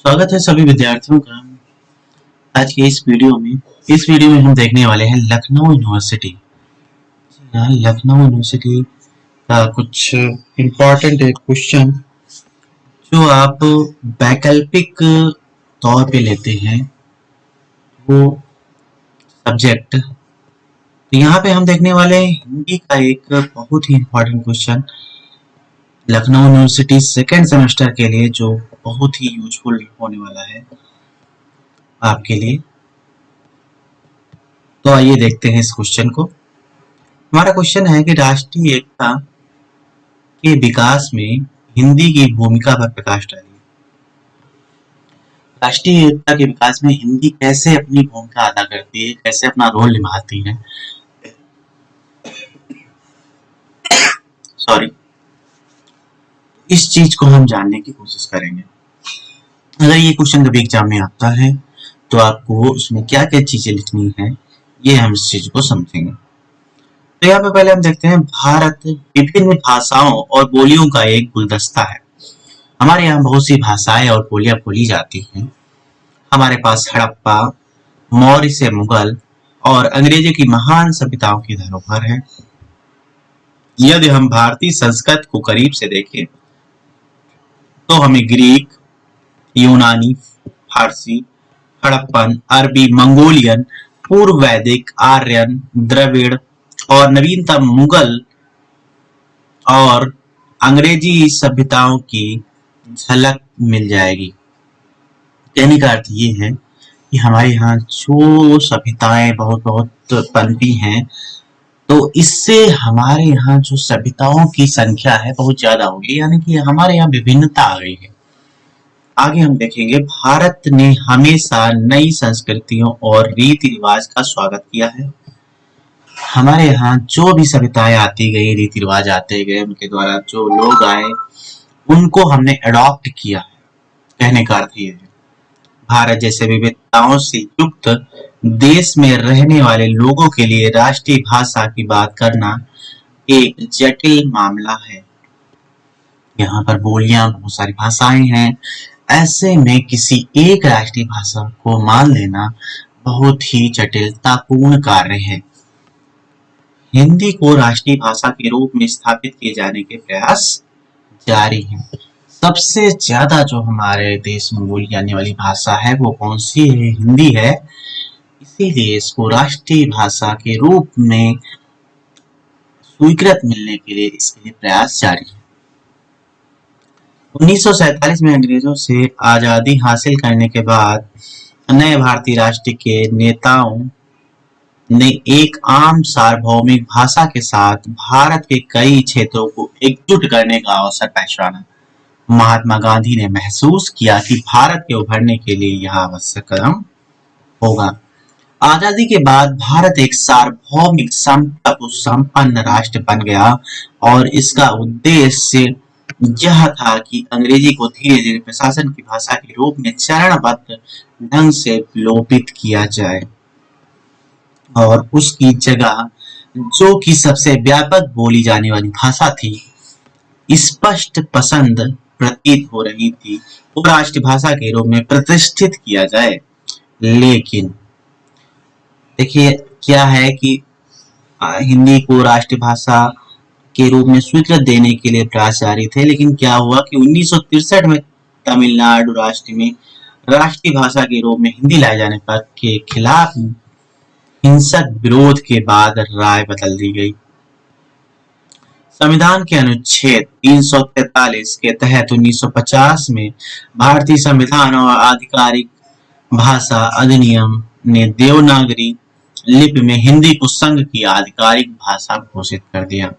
स्वागत है सभी विद्यार्थियों का आज के इस वीडियो में हम देखने वाले हैं लखनऊ यूनिवर्सिटी। यहाँ लखनऊ यूनिवर्सिटी का कुछ इम्पोर्टेंट क्वेश्चन जो आप वैकल्पिक तौर पे लेते हैं वो सब्जेक्ट। तो यहाँ पे हम देखने वाले हैं हिंदी का एक बहुत ही important question Lucknow university second semester के लिए, जो बहुत ही यूजफुल होने वाला है आपके लिए। तो आइए देखते हैं इस क्वेश्चन को। हमारा क्वेश्चन है कि राष्ट्रीय एकता के विकास में हिंदी की भूमिका पर प्रकाश डालिए। राष्ट्रीय एकता के विकास में हिंदी कैसे अपनी भूमिका अदा करती है, कैसे अपना रोल निभाती है। सॉरी, इस चीज को हम जानने की कोशिश करेंगे। अगर ये क्वेश्चन कभी एग्जाम में आता है तो आपको उसमें क्या क्या चीजें लिखनी है, ये हम इस चीज को समझेंगे। तो यहाँ पे पहले हम देखते हैं, भारत विभिन्न भाषाओं और बोलियों का एक गुलदस्ता है। हमारे यहाँ बहुत सी भाषाएं और बोलियां बोली जाती हैं। हमारे पास हड़प्पा, मौर्य से मुगल और अंग्रेजी की महान सभ्यताओं की धरोहर है। यदि हम भारतीय संस्कृत को करीब से देखें तो हमें ग्रीक, यूनानी, फारसी, हड़प्पन, अरबी, मंगोलियन, पूर्व वैदिक, आर्यन, द्रविड़ और नवीनतम मुगल और अंग्रेजी सभ्यताओं की झलक मिल जाएगी। कहने का अर्थ ये है कि हमारे यहाँ जो सभ्यताएं बहुत बहुत पनपी हैं, तो इससे हमारे यहाँ जो सभ्यताओं की संख्या है बहुत ज्यादा होगी, यानी कि हमारे यहाँ विभिन्नता आ गई है। आगे हम देखेंगे, भारत ने हमेशा नई संस्कृतियों और रीति रिवाज का स्वागत किया है। हमारे यहाँ जो भी सभ्यताएं आती गई, रीति रिवाज आते गए, उनके द्वारा जो लोग आए उनको हमने अडॉप्ट किया है। कहने का अर्थ ये है, भारत जैसे विविधताओं से युक्त देश में रहने वाले लोगों के लिए राष्ट्रीय भाषा की बात करना एक जटिल मामला है। यहाँ पर बोलियां, बहुत सारी भाषाएं हैं। ऐसे में किसी एक राष्ट्रीय भाषा को मान लेना बहुत ही जटिलतापूर्ण कार्य है। हिंदी को राष्ट्रीय भाषा के रूप में स्थापित किए जाने के प्रयास जारी हैं। सबसे ज्यादा जो हमारे देश में बोली जाने वाली भाषा है वो कौन सी है? हिंदी है। इसीलिए इसको राष्ट्रीय भाषा के रूप में स्वीकृत मिलने के लिए इसके लिए प्रयास जारी है। 1947 में अंग्रेजों से आजादी हासिल करने के बाद नए भारतीय राष्ट्र के नेताओं ने एक आम सार्वभौमिक भाषा के साथ भारत के कई क्षेत्रों को एकजुट करने का अवसर पहचाना। महात्मा गांधी ने महसूस किया कि भारत के उभरने के लिए यह आवश्यक कदम होगा। आजादी के बाद भारत एक सार्वभौमिक संपन्न राष्ट्र बन गया और इसका उद्देश्य यह था कि अंग्रेजी को धीरे धीरे प्रशासन की भाषा के रूप में चरणबद्ध ढंग से विलोपित किया जाए और उसकी जगह जो कि सबसे व्यापक बोली जाने वाली भाषा थी, स्पष्ट पसंद प्रतीत हो रही थी, वो राष्ट्रीय भाषा के रूप में प्रतिष्ठित किया जाए। लेकिन देखिए क्या है कि हिंदी को राष्ट्रीय भाषा के रूप में स्वीकृत देने के लिए प्रयास जारी थे, लेकिन क्या हुआ कि 1963 में तमिलनाडु राष्ट्र में राष्ट्रीय भाषा के रूप में हिंदी लाए जाने पर के खिलाफ हिंसक विरोध के बाद राय बदल दी गई। संविधान के अनुच्छेद 343 के तहत 1950 में भारतीय संविधान और आधिकारिक भाषा अधिनियम ने देवनागरी लिपि में हिंदी को संघ की आधिकारिक भाषा घोषित कर दिया।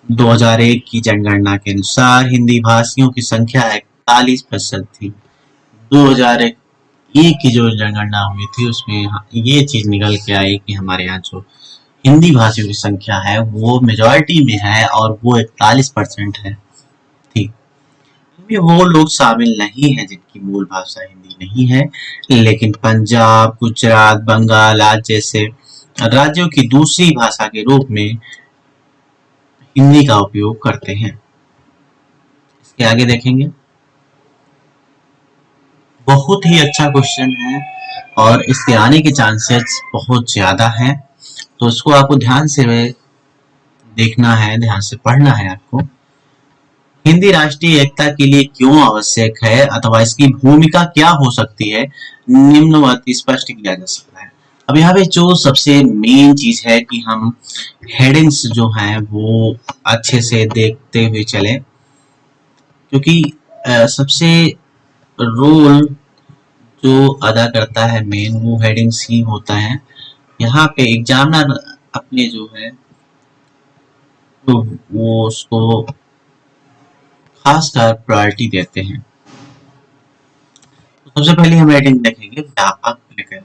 2001 की जनगणना के अनुसार हिंदी भाषियों की संख्या 41% थी। 2001 की जो जनगणना हुई थी उसमें ये चीज निकल के आई कि हमारे यहाँ जो हिंदी भाषियों की संख्या है वो मेजॉरिटी में है और वो 41% है। ठीक, वो लोग शामिल नहीं है जिनकी मूल भाषा हिंदी नहीं है, लेकिन पंजाब, गुजरात, बंगाल आदि जैसे राज्यों की दूसरी भाषा के रूप में हिंदी का उपयोग करते हैं। इसके आगे देखेंगे, बहुत ही अच्छा क्वेश्चन है और इसके आने के चांसेस बहुत ज्यादा हैं, तो इसको आपको ध्यान से देखना है, ध्यान से पढ़ना है आपको। हिंदी राष्ट्रीय एकता के लिए क्यों आवश्यक है अथवा इसकी भूमिका क्या हो सकती है, निम्नवत स्पष्ट किया जा सकता है। अब यहाँ पे जो सबसे मेन चीज है कि हम हेडिंग्स जो हैं वो अच्छे से देखते हुए चले, क्योंकि सबसे रोल जो अदा करता है मेन वो हेडिंग्स ही होता है। यहाँ पे एग्जामिनर अपने जो है तो वो उसको खासकर प्रायोरिटी देते हैं। तो सबसे पहले हम हेडिंग देखेंगे व्यापक लेकर।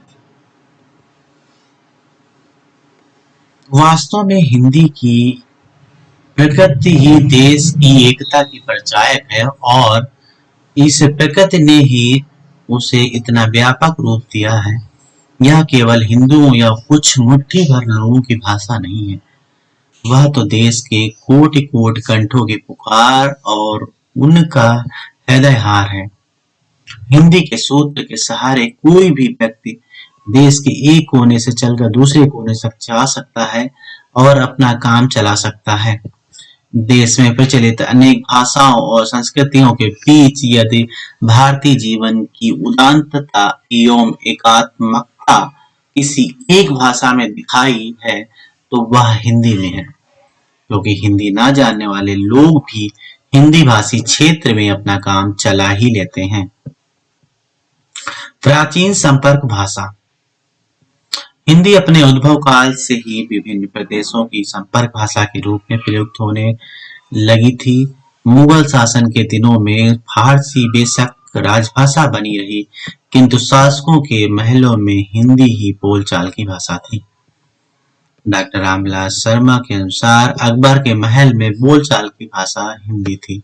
वास्तव में हिंदी की प्रकृति ही देश की एकता की परिचायक है और इस प्रकृति ने ही उसे इतना व्यापक रूप दिया है। यह केवल हिंदुओं या कुछ मुट्ठी भर लोगों की भाषा नहीं है, वह तो देश के कोटि कोटि कंठों की पुकार और उनका हृदय हार है। हिंदी के सूत्र के सहारे कोई भी व्यक्ति देश के एक कोने से चलकर दूसरे कोने तक जा सकता है और अपना काम चला सकता है। देश में प्रचलित अनेक भाषाओं और संस्कृतियों के बीच यदि भारतीय जीवन की उदात्तता एवं एकात्मकता किसी एक भाषा में दिखाई है तो वह हिंदी में है, क्योंकि हिंदी ना जानने वाले लोग भी हिंदी भाषी क्षेत्र में अपना काम चला ही लेते हैं। प्राचीन संपर्क भाषा। हिंदी अपने उद्भव काल से ही विभिन्न प्रदेशों की संपर्क भाषा के रूप में प्रयुक्त होने लगी थी। मुगल शासन के दिनों में फारसी बेशक राजभाषा बनी रही, किंतु शासकों के महलों में हिंदी ही बोलचाल की भाषा थी। डॉक्टर रामविलास शर्मा के अनुसार अकबर के महल में बोलचाल की भाषा हिंदी थी।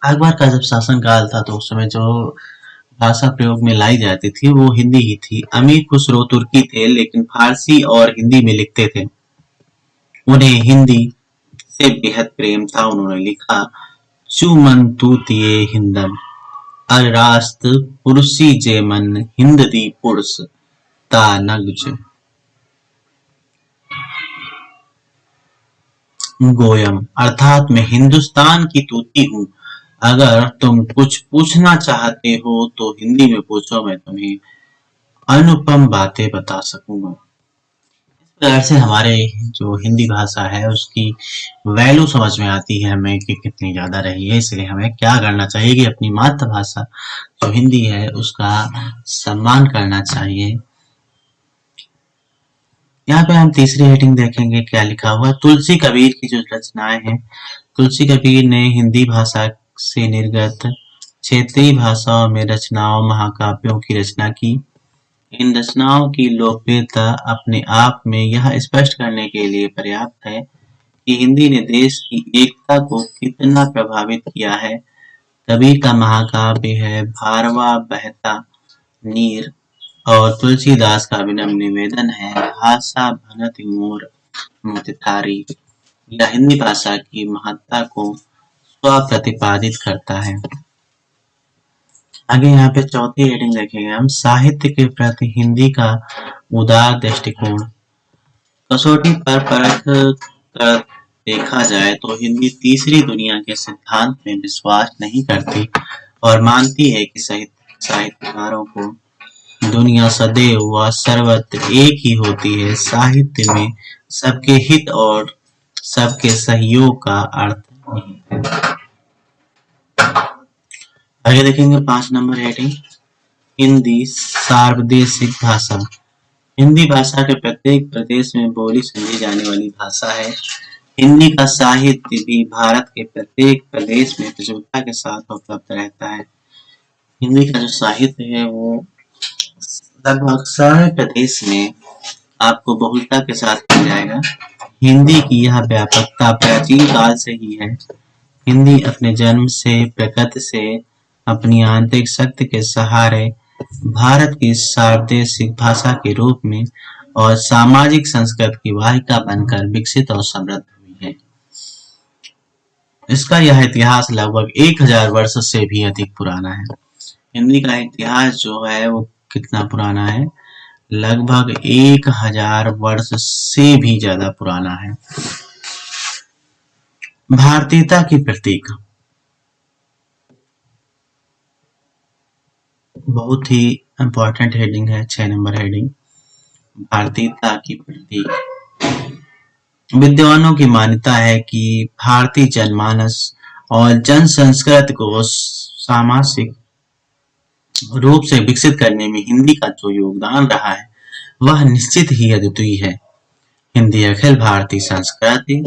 अकबर का जब शासनकाल था तो उस समय जो भाषा प्रयोग में लाई जाती थी वो हिंदी ही थी। अमीर खुसरो तुर्की थे लेकिन फारसी और हिंदी में लिखते थे। उन्हें हिंदी से बेहद प्रेम था। उन्होंने लिखा, चुमन तूतिये हिंदन अरास्त पुरुषी जेमन हिंददी पुरुष ता नगज गोयम, अर्थात मैं हिंदुस्तान की तूती हूँ, अगर तुम कुछ पूछना चाहते हो तो हिंदी में पूछो, मैं तुम्हें अनुपम बातें बता सकूंगा। इस प्रकार से हमारे जो हिंदी भाषा है उसकी वैल्यू समझ में आती है हमें कि कितनी ज्यादा रही है। इसलिए हमें क्या करना चाहिए कि अपनी मातृभाषा जो हिंदी है उसका सम्मान करना चाहिए। यहाँ पे हम तीसरी हेडिंग देखेंगे, क्या लिखा हुआ। तुलसी कबीर की जो रचनाएं हैं, तुलसी कबीर ने हिंदी भाषा से निर्गत क्षेत्रीय भाषाओं में रचनाओं महाकाव्यों की रचना की। इन रचनाओं की लोकप्रियता अपने आप में यह स्पष्ट करने के लिए पर्याप्त है कि हिंदी ने देश की एकता को कितना प्रभावित किया है। कबीर का महाकाव्य है भारवा बहता नीर और तुलसीदास का विनम्र निवेदन है भाषा भनत मोर मोतिहारी। यह हिंदी भाषा की महत्ता को स्वप्रतिपादित करता है। आगे यहाँ पे चौथी हेडिंग देखेंगे हम, साहित्य के प्रति हिंदी का उदार दृष्टिकोण। कसौटी पर परख कर देखा जाए तो हिंदी तीसरी दुनिया के सिद्धांत में विश्वास नहीं करती और मानती है कि साहित्यकारों को दुनिया सदैव व सर्वत्र एक ही होती है। साहित्य में सबके हित और सबके सहयोग का अर्थ नहीं है। आगे देखेंगे 5 नंबर हेडिंग, हिंदी सार्वदेशिक भाषा। हिंदी भाषा के प्रत्येक प्रदेश में बोली समझी जाने वाली भाषा है। हिंदी का साहित्य भी भारत के प्रत्येक प्रदेश में प्रचुरता के साथ उपलब्ध रहता है। हिंदी का जो साहित्य है वो लगभग सारे प्रदेश में आपको बहुलता के साथ मिल जाएगा। हिंदी की यह व्यापकता प्राचीन काल से ही है। हिंदी अपने जन्म से प्रकृति से अपनी आंतरिक शक्ति के सहारे भारत की सार्वदेशिक भाषा के रूप में और सामाजिक संस्कृति की वाहिका बनकर विकसित और समृद्ध हुई है। इसका यह इतिहास लगभग 1000 वर्ष से भी अधिक पुराना है। हिंदी का इतिहास जो है वो कितना पुराना है? लगभग 1000 वर्ष से भी ज्यादा पुराना है। भारतीयता की प्रतीक, बहुत ही इंपॉर्टेंट हेडिंग है, 6 नंबर हेडिंग, भारतीयता की प्रतीक। विद्वानों की मान्यता है कि भारतीय जनमानस और जन संस्कृति को सामाजिक रूप से विकसित करने में हिंदी का जो योगदान रहा है वह निश्चित ही अद्वितीय है। हिंदी अखिल भारतीय संस्कृति,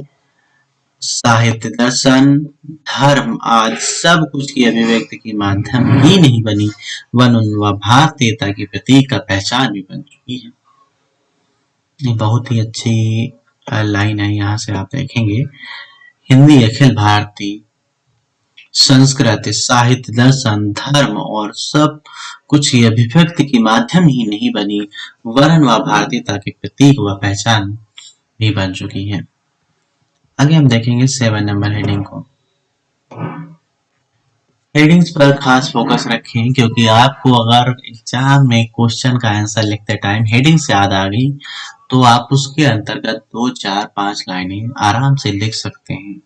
साहित्य, दर्शन, धर्म आदि सब कुछ की अभिव्यक्ति की माध्यम ही नहीं बनी, वह भारतीयता की प्रतीक का पहचान भी बन चुकी है। ये बहुत ही अच्छी लाइन है, यहाँ से आप देखेंगे हिंदी अखिल भारतीय संस्कृति, साहित्य, दर्शन, धर्म और सब कुछ की अभिव्यक्ति के माध्यम ही नहीं बनी, वरन वह भारतीयता के प्रतीक व पहचान भी बन चुकी है। आगे हम देखेंगे 7 नंबर हेडिंग को। हेडिंग्स पर खास फोकस रखें, क्योंकि आपको अगर एग्जाम में क्वेश्चन का आंसर लिखते टाइम हेडिंग से याद आ गई तो आप उसके अंतर्गत 2, 4, 5 लाइनें आराम से लिख सकते हैं।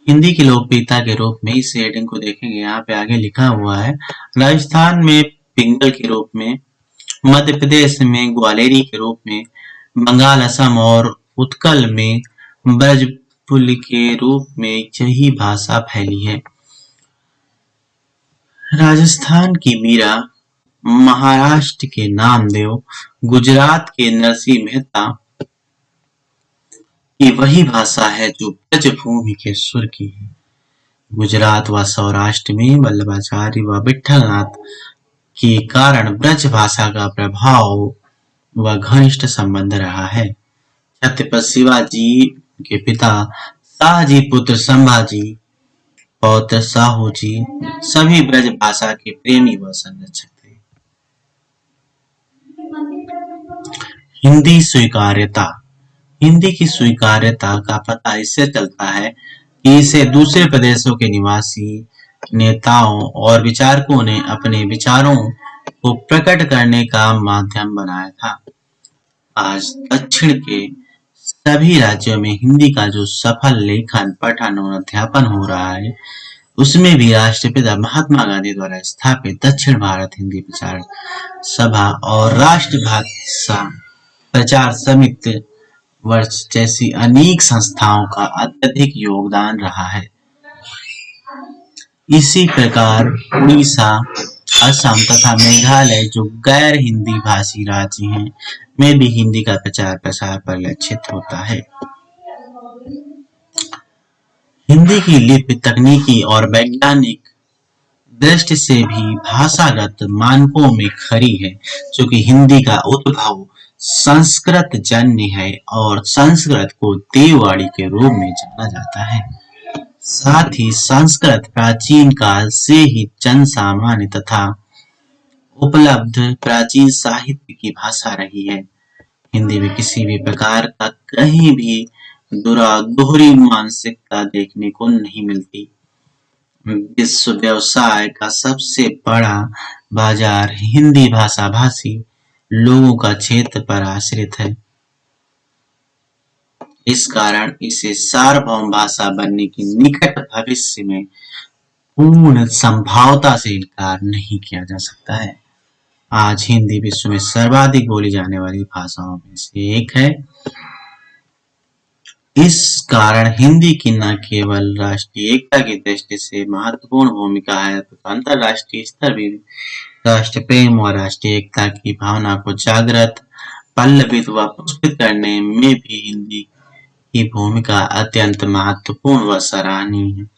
हिंदी की लोकप्रियता के रूप में इस हेडिंग को देखेंगे, यहाँ पे आगे लिखा हुआ है, राजस्थान में पिंगल के रूप में, मध्य प्रदेश में ग्वालेरी के रूप में, बंगाल, असम और उत्कल में ब्रजपुल के रूप में यही भाषा फैली है। राजस्थान की मीरा, महाराष्ट्र के नामदेव, गुजरात के नरसिंह मेहता की वही भाषा है जो ब्रजभूमि के सुर की है। गुजरात व सौराष्ट्र में वल्लभाचार्य व विठलनाथ के कारण ब्रज भाषा का प्रभाव व घनिष्ठ संबंध रहा है। छत्रपति शिवाजी के पिता शाहजी पुत्र संभाजी पौत्र साहू जी सभी ब्रज भाषा के प्रेमी व संरक्षक थे। हिंदी स्वीकार्यता, हिंदी की स्वीकार्यता का पता इससे चलता है कि इसे दूसरे प्रदेशों के निवासी नेताओं और विचारकों ने अपने विचारों को प्रकट करने का माध्यम बनाया था। आज दक्षिण के सभी राज्यों में हिंदी का जो सफल लेखन, पठन और अध्यापन हो रहा है, उसमें भी राष्ट्रपिता महात्मा गांधी द्वारा स्थापित दक्षिण भारत हिंदी प्रचार सभा और राष्ट्रभाषा प्रचार समिति वर्ष जैसी अनेक संस्थाओं का अत्यधिक योगदान रहा है। इसी प्रकार उड़ीसा, असम तथा मेघालय जो गैर हिंदी भाषी राज्य हैं, में भी हिंदी का प्रचार प्रसार परिलक्षित होता है। हिंदी की लिपि तकनीकी और वैज्ञानिक दृष्टि से भी भाषागत मानकों में खरी है, क्योंकि हिंदी का उद्भव संस्कृत जन्य है और संस्कृत को देववाणी के रूप में जाना जाता है। साथ ही संस्कृत प्राचीन काल से ही जन सामान्य तथा उपलब्ध प्राचीन साहित्य की भाषा रही है। हिंदी में किसी भी प्रकार का कहीं भी दोहरी मानसिकता देखने को नहीं मिलती। विश्व व्यवसाय का सबसे बड़ा बाजार हिंदी भाषा भाषी लोगों का क्षेत्र पर आश्रित है। इस कारण इसे सार्वभौम भाषा बनने की निकट भविष्य में पूर्ण संभावना से इनकार नहीं किया जा सकता है। आज हिंदी विश्व में सर्वाधिक बोली जाने वाली भाषाओं में से एक है। इस कारण हिंदी की न केवल राष्ट्रीय एकता की दृष्टि से महत्वपूर्ण भूमिका है, अंतरराष्ट्रीय स्तर भी राष्ट्र प्रेम और राष्ट्रीय एकता की भावना को जागृत, पल्लवित व पुष्पित करने में भी हिंदी की भूमिका अत्यंत महत्वपूर्ण व सराहनीय है।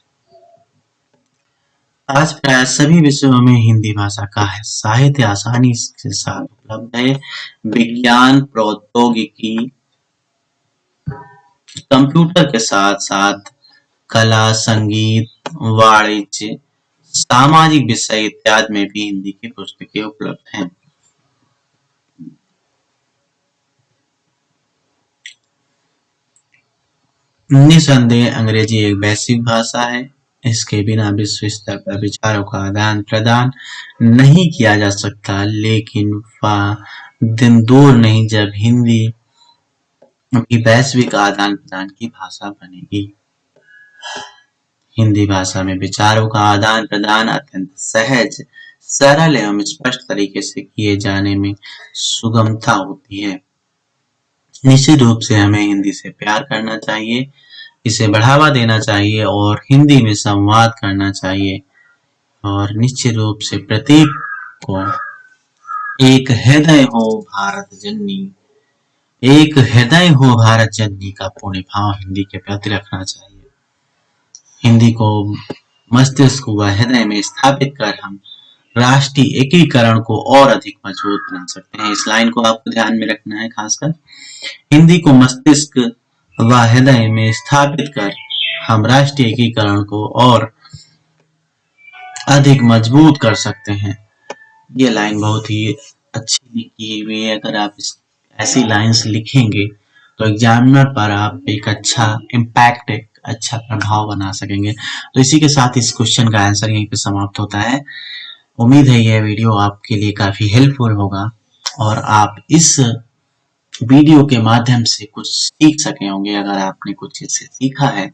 आज प्राय सभी विषयों में हिंदी भाषा का साहित्य आसानी के साथ उपलब्ध है। विज्ञान, प्रौद्योगिकी, कंप्यूटर के साथ साथ कला, संगीत, वाणिज्य, सामाजिक विषय इत्यादि में भी हिंदी की पुस्तकें उपलब्ध हैं। निसंदेह अंग्रेजी एक वैश्विक भाषा है। इसके बिना विश्व स्तर पर विचारों का आदान प्रदान नहीं किया जा सकता, लेकिन वह दिन दूर नहीं जब हिंदी भी वैश्विक आदान प्रदान की भाषा बनेगी। हिंदी भाषा में विचारों का आदान प्रदान अत्यंत सहज, सरल एवं स्पष्ट तरीके से किए जाने में सुगमता होती है। निश्चित रूप से हमें हिंदी से प्यार करना चाहिए, इसे बढ़ावा देना चाहिए और हिंदी में संवाद करना चाहिए। और निश्चित रूप से प्रत्येक को एक हृदय हो भारत जननी, एक हृदय हो भारत जननी का पुण्य भाव हिंदी के प्रति रखना चाहिए। हिंदी को मस्तिष्क व हृदय में स्थापित कर हम राष्ट्रीय एकीकरण को और अधिक मजबूत बना सकते हैं। इस लाइन को आपको ध्यान में रखना है खासकर। हिंदी को मस्तिष्क व हृदय में स्थापित कर हम राष्ट्रीय एकीकरण को और अधिक मजबूत कर सकते हैं। ये लाइन बहुत ही अच्छी लिखी हुई है। अगर आप ऐसी लाइंस लिखेंगे तो एग्जामिनर पर आप एक अच्छा इम्पैक्ट, एक अच्छा प्रभाव बना सकेंगे। तो इसी के साथ इस क्वेश्चन का आंसर यहीं पे समाप्त होता है। उम्मीद है यह वीडियो आपके लिए काफी हेल्पफुल होगा और आप इस वीडियो के माध्यम से कुछ सीख सके होंगे। अगर आपने कुछ इससे सीखा है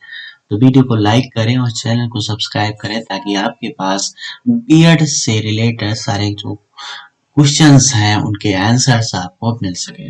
तो वीडियो को लाइक करें और चैनल को सब्सक्राइब करें, ताकि आपके पास बीएड से रिलेटेड सारे जो क्वेश्चंस हैं उनके आंसर्स आपको मिल सके।